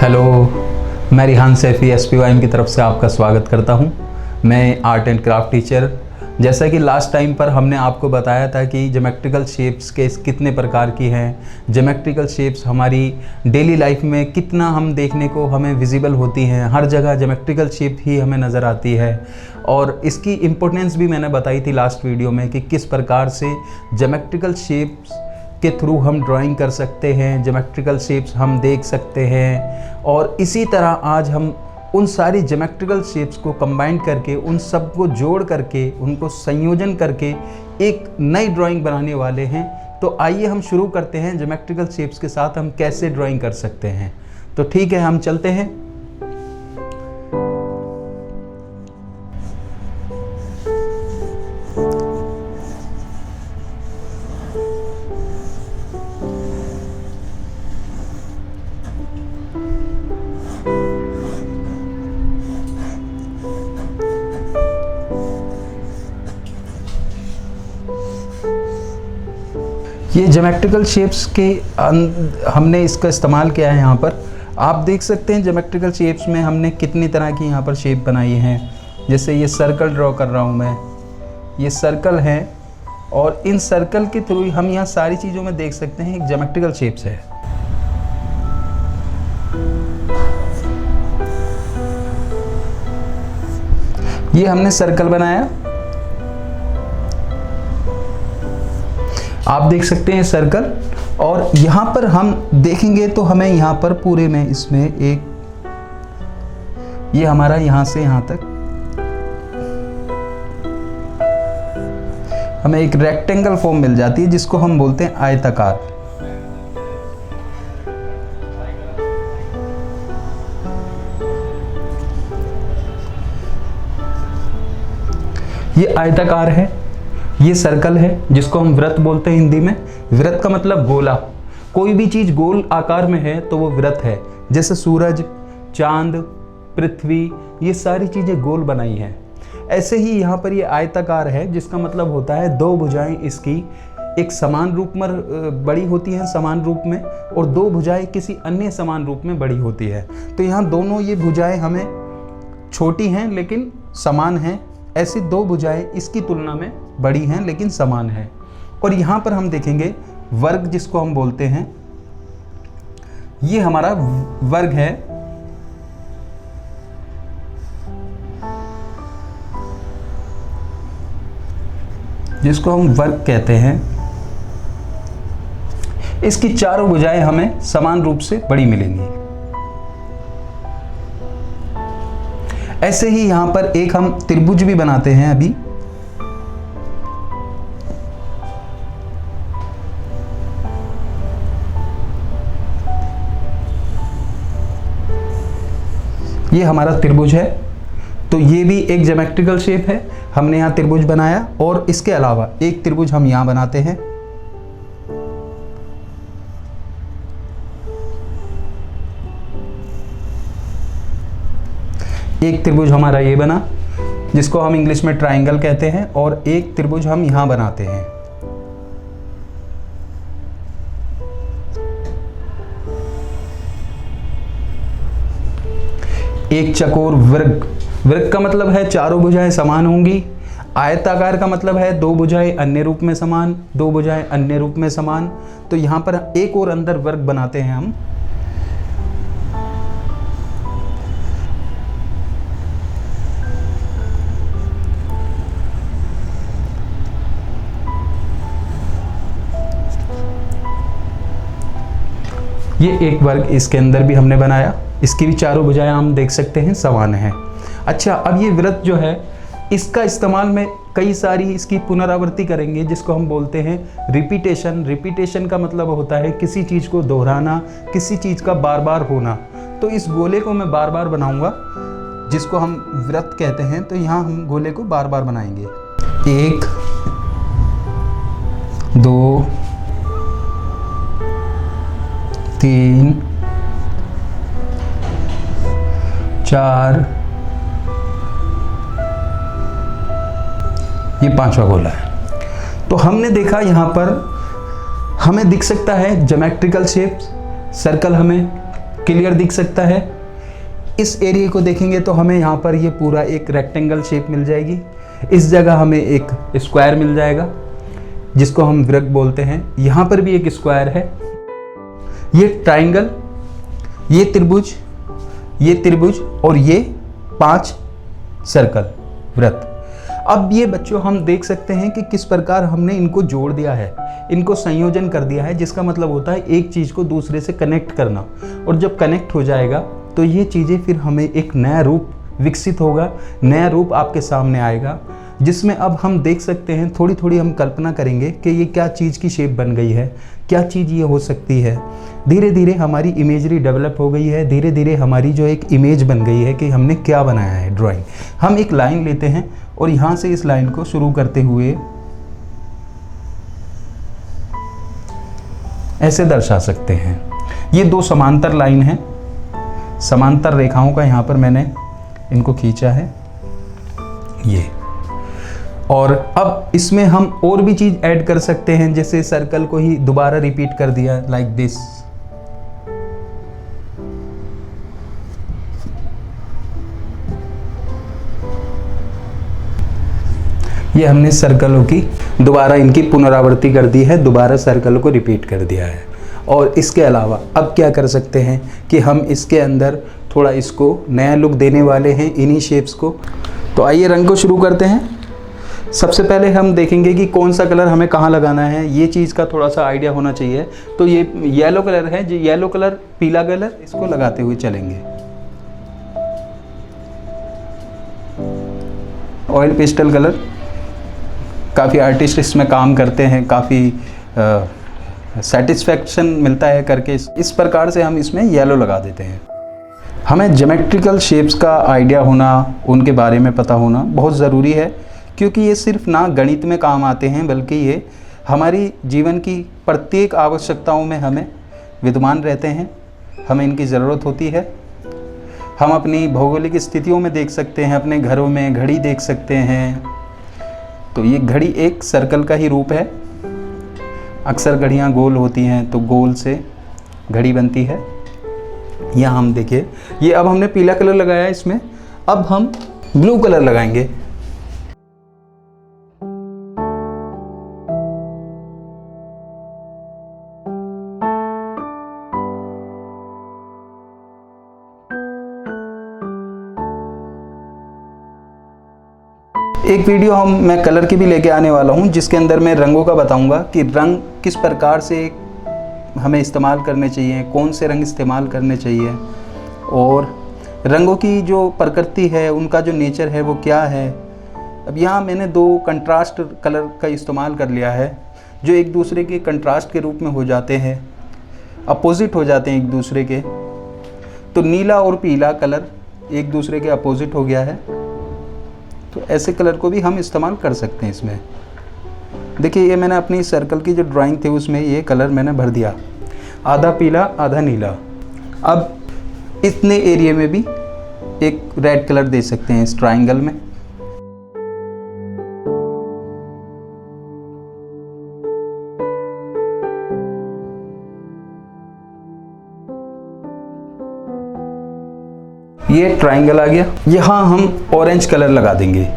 Hello, मैं Rihan Saifi SPYM की तरफ से आपका स्वागत करता हूं। मैं आर्ट एंड क्राफ्ट टीचर। जैसा कि लास्ट टाइम पर हमने आपको बताया था कि ज्योमेट्रिकल शेप्स के कितने प्रकार की हैं, ज्योमेट्रिकल शेप्स हमारी डेली लाइफ में कितना हम देखने को हमें विजिबल होती हैं, हर जगह ज्योमेट्रिकल शेप ही हमें नज़र आती है। और इसकी इम्पोर्टेंस भी मैंने बताई थी लास्ट वीडियो में कि किस प्रकार से ज्योमेट्रिकल शेप्स के थ्रू हम ड्राइंग कर सकते हैं, ज्योमेट्रिकल शेप्स हम देख सकते हैं। और इसी तरह आज हम उन सारी ज्योमेट्रिकल शेप्स को कंबाइन करके, उन सब को जोड़ करके, उनको संयोजन करके एक नई ड्राइंग बनाने वाले हैं। तो आइए हम शुरू करते हैं ज्योमेट्रिकल शेप्स के साथ हम कैसे ड्राइंग कर सकते हैं। तो ठीक है, हम चलते हैं। ये ज्योमेट्रिकल शेप्स के हमने इसका इस्तेमाल किया है। यहाँ पर आप देख सकते हैं ज्योमेट्रिकल शेप्स में हमने कितनी तरह की यहाँ पर शेप बनाई हैं। जैसे ये सर्कल ड्रॉ कर रहा हूँ मैं, ये सर्कल है और इन सर्कल के थ्रू हम यहाँ सारी चीज़ों में देख सकते हैं एक ज्योमेट्रिकल शेप्स है। ये हमने सर्कल बनाया, आप देख सकते हैं सर्कल। और यहाँ पर हम देखेंगे तो हमें यहाँ पर पूरे में इसमें एक, ये हमारा यहाँ से यहाँ तक हमें एक रेक्टेंगल फॉर्म मिल जाती है जिसको हम बोलते हैं आयताकार। ये आयताकार है, ये सर्कल है जिसको हम वृत्त बोलते हैं हिंदी में। वृत्त का मतलब गोला। कोई भी चीज़ गोल आकार में है तो वो वृत्त है। जैसे सूरज, चांद, पृथ्वी, ये सारी चीज़ें गोल बनाई हैं। ऐसे ही यहाँ पर ये आयताकार है जिसका मतलब होता है दो भुजाएं इसकी एक समान रूप में बड़ी होती हैं, समान रूप में, और दो भुजाएं किसी अन्य समान रूप में बड़ी होती है। तो यहाँ दोनों ये भुजाएं हमें छोटी हैं लेकिन समान हैं। ऐसी दो भुजाएं इसकी तुलना में बड़ी हैं लेकिन समान हैं। और यहाँ पर हम देखेंगे वर्ग जिसको हम बोलते हैं, ये हमारा वर्ग है। जिसको हम वर्ग कहते हैं। इसकी चारों भुजाएं हमें समान रूप से बड़ी मिलेंगी। ऐसे ही यहां पर एक हम त्रिभुज भी बनाते हैं अभी। ये हमारा त्रिभुज है, तो ये भी एक ज्योमेट्रिकल शेप है। हमने यहां त्रिभुज बनाया और इसके अलावा एक त्रिभुज हम यहां बनाते हैं। एक त्रिभुज हमारा ये बना जिसको हम इंग्लिश में ट्रायंगल कहते हैं, और एक त्रिभुज हम यहां बनाते हैं। एक चकोर वृत्त। वृत्त का मतलब है चारों भुजाएं समान होंगी। आयताकार का मतलब है दो भुजाएं अन्य रूप में समान, दो भुजाएं अन्य रूप में समान। तो यहां पर एक और अंदर वर्ग बनाते हैं हम। ये एक वर्ग इसके अंदर भी हमने बनाया। इसकी भी चारों भुजाएं हम देख सकते हैं समान हैं। अच्छा, अब ये वृत्त जो है इसका इस्तेमाल में कई सारी इसकी पुनरावृत्ति करेंगे जिसको हम बोलते हैं रिपीटेशन। रिपीटेशन का मतलब होता है किसी चीज़ को दोहराना, किसी चीज़ का बार बार होना। तो इस गोले को मैं बार बार बनाऊंगा जिसको हम वृत्त कहते हैं। तो यहाँ हम गोले को बार बार बनाएंगे। 1 2 3 4, ये 5वां गोला है। तो हमने देखा यहाँ पर हमें दिख सकता है ज्योमेट्रिकल शेप्स, सर्कल हमें क्लियर दिख सकता है। इस एरिया को देखेंगे तो हमें यहाँ पर ये पूरा एक रेक्टेंगल शेप मिल जाएगी। इस जगह हमें एक स्क्वायर मिल जाएगा जिसको हम वृत्त बोलते हैं। यहाँ पर भी एक स्क्वायर है, ये ट्राइंगल, ये त्रिभुज और ये 5 सर्कल वृत्त। अब ये बच्चों हम देख सकते हैं कि किस प्रकार हमने इनको जोड़ दिया है, इनको संयोजन कर दिया है, जिसका मतलब होता है एक चीज़ को दूसरे से कनेक्ट करना। और जब कनेक्ट हो जाएगा तो ये चीज़ें फिर हमें एक नया रूप विकसित होगा, नया रूप आपके सामने आएगा, जिसमें अब हम देख सकते हैं, थोड़ी थोड़ी हम कल्पना करेंगे कि ये क्या चीज़ की शेप बन गई है, क्या चीज़ ये हो सकती है। धीरे धीरे हमारी इमेजरी डेवलप हो गई है, धीरे धीरे हमारी जो एक इमेज बन गई है कि हमने क्या बनाया है ड्राइंग। हम एक लाइन लेते हैं और यहाँ से इस लाइन को शुरू करते हुए ऐसे दर्शा सकते हैं। ये 2 समांतर लाइन है, समांतर रेखाओं का यहाँ पर मैंने इनको खींचा है ये। और अब इसमें हम और भी चीज़ ऐड कर सकते हैं, जैसे सर्कल को ही दोबारा रिपीट कर दिया लाइक दिस। ये हमने सर्कलों की दोबारा इनकी पुनरावृत्ति कर दी है, दोबारा सर्कल को रिपीट कर दिया है। और इसके अलावा अब क्या कर सकते हैं कि हम इसके अंदर थोड़ा इसको नया लुक देने वाले हैं इन्हीं शेप्स को। तो आइए रंग को शुरू करते हैं। सबसे पहले हम देखेंगे कि कौन सा कलर हमें कहाँ लगाना है, ये चीज़ का थोड़ा सा आइडिया होना चाहिए। तो ये येलो कलर है, जो येलो कलर, पीला कलर, इसको लगाते हुए चलेंगे। ऑयल पेस्टल कलर, काफ़ी आर्टिस्ट इसमें काम करते हैं, काफ़ी सेटिस्फैक्शन मिलता है करके। इस प्रकार से हम इसमें येलो लगा देते हैं। हमें ज्योमेट्रिकल शेप्स का आइडिया होना, उनके बारे में पता होना बहुत ज़रूरी है, क्योंकि ये सिर्फ ना गणित में काम आते हैं, बल्कि ये हमारी जीवन की प्रत्येक आवश्यकताओं में हमें विद्यमान रहते हैं, हमें इनकी ज़रूरत होती है। हम अपनी भौगोलिक स्थितियों में देख सकते हैं, अपने घरों में घड़ी देख सकते हैं। तो ये घड़ी एक सर्कल का ही रूप है। अक्सर घड़ियाँ गोल होती हैं, तो गोल से घड़ी बनती है। यहाँ हम देखिए, ये अब हमने पीला कलर लगाया इसमें, अब हम ब्लू कलर लगाएंगे। एक वीडियो मैं कलर की भी लेके आने वाला हूँ, जिसके अंदर मैं रंगों का बताऊँगा कि रंग किस प्रकार से हमें इस्तेमाल करने चाहिए, कौन से रंग इस्तेमाल करने चाहिए, और रंगों की जो प्रकृति है, उनका जो नेचर है वो क्या है। अब यहाँ मैंने 2 कंट्रास्ट कलर का इस्तेमाल कर लिया है, जो एक दूसरे के कंट्रास्ट के रूप में हो जाते हैं, अपोजिट हो जाते हैं एक दूसरे के। तो नीला और पीला कलर एक दूसरे के अपोजिट हो गया है। तो ऐसे कलर को भी हम इस्तेमाल कर सकते हैं इसमें। देखिए, ये मैंने अपनी सर्कल की जो ड्राइंग थी उसमें ये कलर मैंने भर दिया, आधा पीला आधा नीला। अब इतने एरिया में भी एक रेड कलर दे सकते हैं इस ट्राइंगल में। ये ट्राइंगल आ गया। यहाँ हम ऑरेंज कलर लगा देंगे।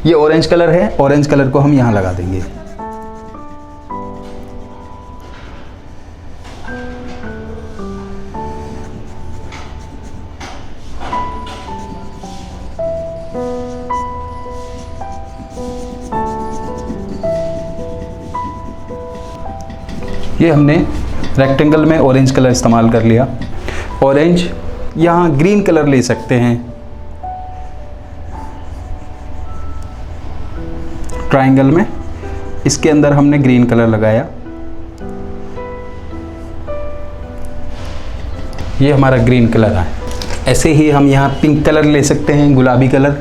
ये ऑरेंज कलर है, ऑरेंज कलर को हम यहाँ लगा देंगे। ये हमने रेक्टेंगल में ऑरेंज कलर इस्तेमाल कर लिया। ऑरेंज, यहाँ ग्रीन कलर ले सकते हैं। ट्राइंगल में इसके अंदर हमने ग्रीन कलर लगाया। ये हमारा ग्रीन कलर है। ऐसे ही हम यहाँ पिंक कलर ले सकते हैं, गुलाबी कलर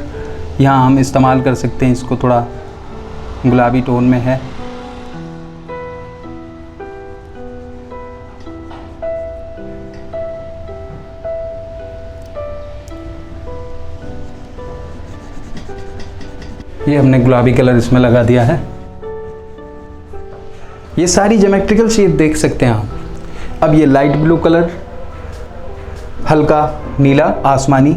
यहाँ हम इस्तेमाल कर सकते हैं। इसको थोड़ा गुलाबी टोन में है। ये हमने गुलाबी कलर इसमें लगा दिया है। ये सारी ज्योमेट्रिकल शेप देख सकते हैं आप। अब ये लाइट ब्लू कलर, हल्का नीला आसमानी।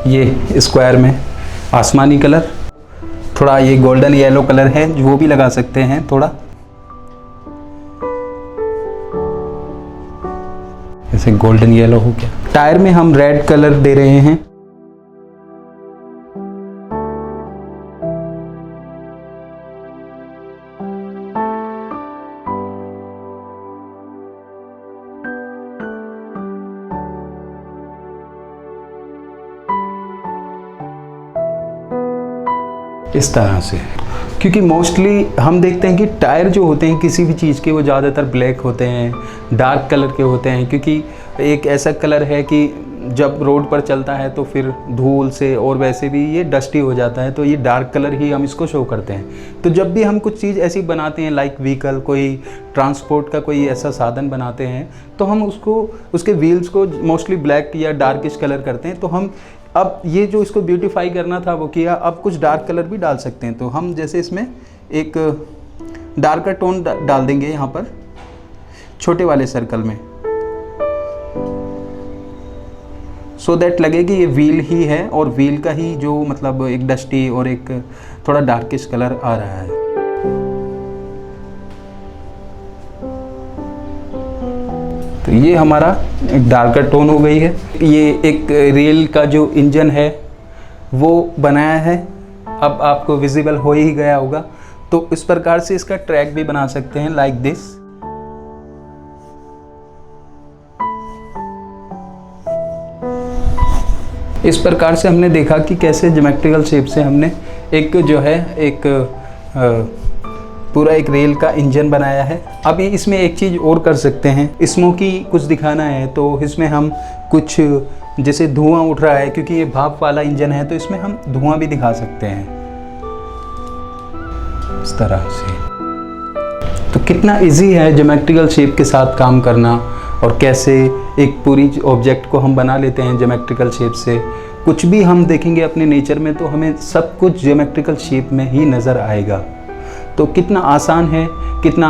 ये स्क्वायर में आसमानी कलर, थोड़ा ये गोल्डन येलो कलर है वो भी लगा सकते हैं थोड़ा, जैसे गोल्डन येलो हो गया। टायर में हम रेड कलर दे रहे हैं। इस तरह से, क्योंकि मोस्टली हम देखते हैं कि टायर जो होते हैं किसी भी चीज़ के वो ज़्यादातर ब्लैक होते हैं, डार्क कलर के होते हैं, क्योंकि एक ऐसा कलर है कि जब रोड पर चलता है तो फिर धूल से और वैसे भी ये डस्टी हो जाता है, तो ये डार्क कलर ही हम इसको शो करते हैं। तो जब भी हम कुछ चीज़ ऐसी बनाते हैं लाइक व्हीकल, कोई ट्रांसपोर्ट का कोई ऐसा साधन बनाते हैं, तो हम उसको उसके व्हील्स को मोस्टली ब्लैक या डार्किश कलर करते हैं। तो हम अब ये जो इसको ब्यूटीफाई करना था वो किया, अब कुछ डार्क कलर भी डाल सकते हैं। तो हम जैसे इसमें एक डार्कर टोन डाल देंगे यहाँ पर छोटे वाले सर्कल में, सो दैट लगे कि ये व्हील ही है और व्हील का ही जो मतलब एक डस्टी और एक थोड़ा डार्किश कलर आ रहा है। तो ये हमारा एक डार्कर टोन हो गई है। ये एक रेल का जो इंजन है वो बनाया है, अब आपको विजिबल हो ही गया होगा। तो इस प्रकार से इसका ट्रैक भी बना सकते हैं लाइक दिस। इस प्रकार से हमने देखा कि कैसे ज्योमेट्रिकल शेप से हमने एक जो है एक पूरा एक रेल का इंजन बनाया है। अब इसमें एक चीज़ और कर सकते हैं, स्मोकी कुछ दिखाना है तो इसमें हम कुछ जैसे धुआं उठ रहा है, क्योंकि ये भाप वाला इंजन है तो इसमें हम धुआं भी दिखा सकते हैं इस तरह से। तो कितना इजी है ज्योमेट्रिकल शेप के साथ काम करना, और कैसे एक पूरी ऑब्जेक्ट को हम बना लेते हैं ज्योमेट्रिकल शेप से। कुछ भी हम देखेंगे अपने नेचर में तो हमें सब कुछ ज्योमेट्रिकल शेप में ही नज़र आएगा। तो कितना आसान है, कितना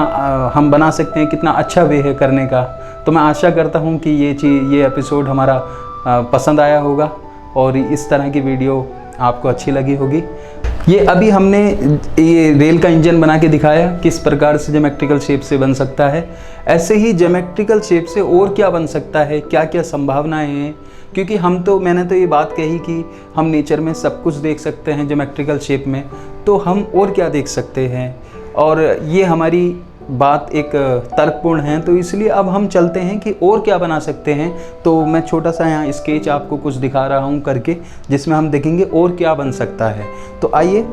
हम बना सकते हैं, कितना अच्छा वे है करने का। तो मैं आशा करता हूँ कि ये एपिसोड हमारा पसंद आया होगा और इस तरह की वीडियो आपको अच्छी लगी होगी। ये अभी हमने ये रेल का इंजन बना के दिखाया किस प्रकार से ज्योमेट्रिकल शेप से बन सकता है। ऐसे ही ज्योमेट्रिकल शेप से और क्या बन सकता है, क्या क्या संभावनाएं हैं, क्योंकि मैंने तो ये बात कही कि हम नेचर में सब कुछ देख सकते हैं ज्योमेट्रिकल शेप में, तो हम और क्या देख सकते हैं। और ये हमारी बात एक तर्कपूर्ण है, तो इसलिए अब हम चलते हैं कि और क्या बना सकते हैं। तो मैं छोटा सा यहाँ स्केच आपको कुछ दिखा रहा हूँ करके, जिसमें हम देखेंगे और क्या बन सकता है। तो आइए।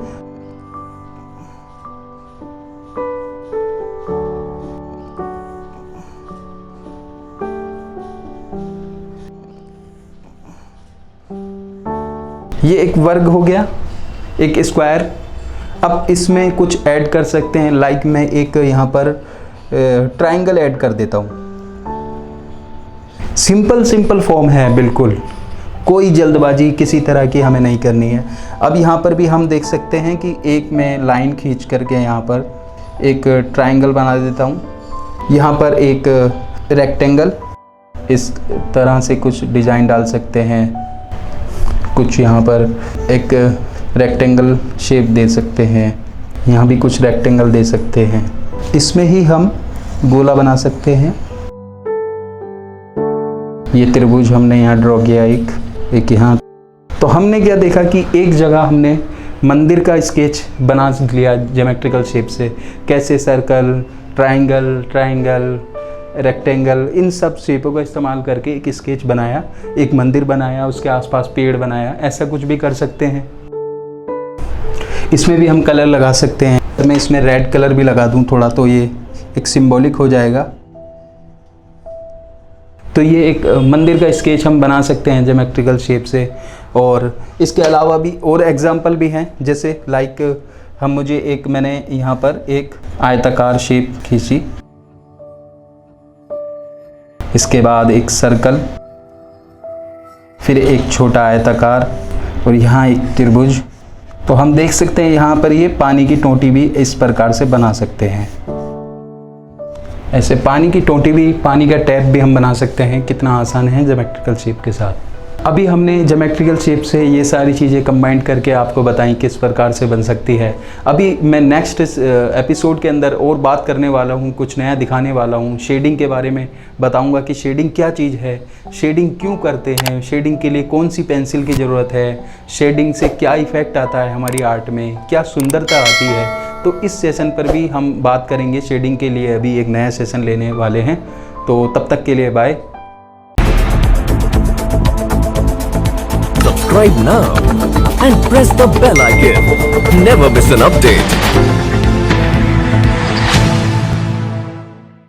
ये एक वर्ग हो गया, एक स्क्वायर। अब इसमें कुछ ऐड कर सकते हैं, लाइक मैं एक यहाँ पर ट्रायंगल ऐड कर देता हूँ। सिंपल फॉर्म है, बिल्कुल कोई जल्दबाजी किसी तरह की हमें नहीं करनी है। अब यहाँ पर भी हम देख सकते हैं कि एक मैं लाइन खींच करके यहाँ पर एक ट्रायंगल बना देता हूँ। यहाँ पर एक रेक्टेंगल, इस तरह से कुछ डिज़ाइन डाल सकते हैं। कुछ यहाँ पर एक रेक्टेंगल शेप दे सकते हैं, यहाँ भी कुछ रेक्टेंगल दे सकते हैं। इसमें ही हम गोला बना सकते हैं। ये त्रिभुज हमने यहाँ ड्रॉ किया, एक यहाँ। तो हमने क्या देखा कि एक जगह हमने मंदिर का स्केच बना लिया ज्योमेट्रिकल शेप से। कैसे सर्कल, ट्रायंगल, रेक्टेंगल, इन सब शेपों का इस्तेमाल करके एक स्केच बनाया, एक मंदिर बनाया, उसके आसपास पेड़ बनाया। ऐसा कुछ भी कर सकते हैं। इसमें भी हम कलर लगा सकते हैं। मैं इसमें रेड कलर भी लगा दूं थोड़ा, तो ये एक सिंबॉलिक हो जाएगा। तो ये एक मंदिर का स्केच हम बना सकते हैं ज्योमेट्रिकल शेप से। और इसके अलावा भी और एग्जांपल भी हैं, जैसे लाइक मैंने यहाँ पर एक आयताकार शेप खींची। इसके बाद एक सर्कल, फिर एक छोटा आयताकार और यहाँ एक त्रिभुज। तो हम देख सकते हैं यहाँ पर ये पानी की टोंटी भी इस प्रकार से बना सकते हैं। ऐसे पानी की टोंटी भी, पानी का टैप भी हम बना सकते हैं। कितना आसान है ज्योमेट्रिकल शेप के साथ। अभी हमने ज्योमेट्रिकल शेप से ये सारी चीज़ें कंबाइन करके आपको बताई किस प्रकार से बन सकती है। अभी मैं नेक्स्ट एपिसोड के अंदर और बात करने वाला हूँ, कुछ नया दिखाने वाला हूँ। शेडिंग के बारे में बताऊँगा कि शेडिंग क्या चीज़ है, शेडिंग क्यों करते हैं, शेडिंग के लिए कौन सी पेंसिल की ज़रूरत है, शेडिंग से क्या इफ़ेक्ट आता है हमारी आर्ट में, क्या सुंदरता आती है। तो इस सेशन पर भी हम बात करेंगे। शेडिंग के लिए अभी एक नया सेशन लेने वाले हैं। तो तब तक के लिए bye. Subscribe now and press the bell icon. Never miss an update.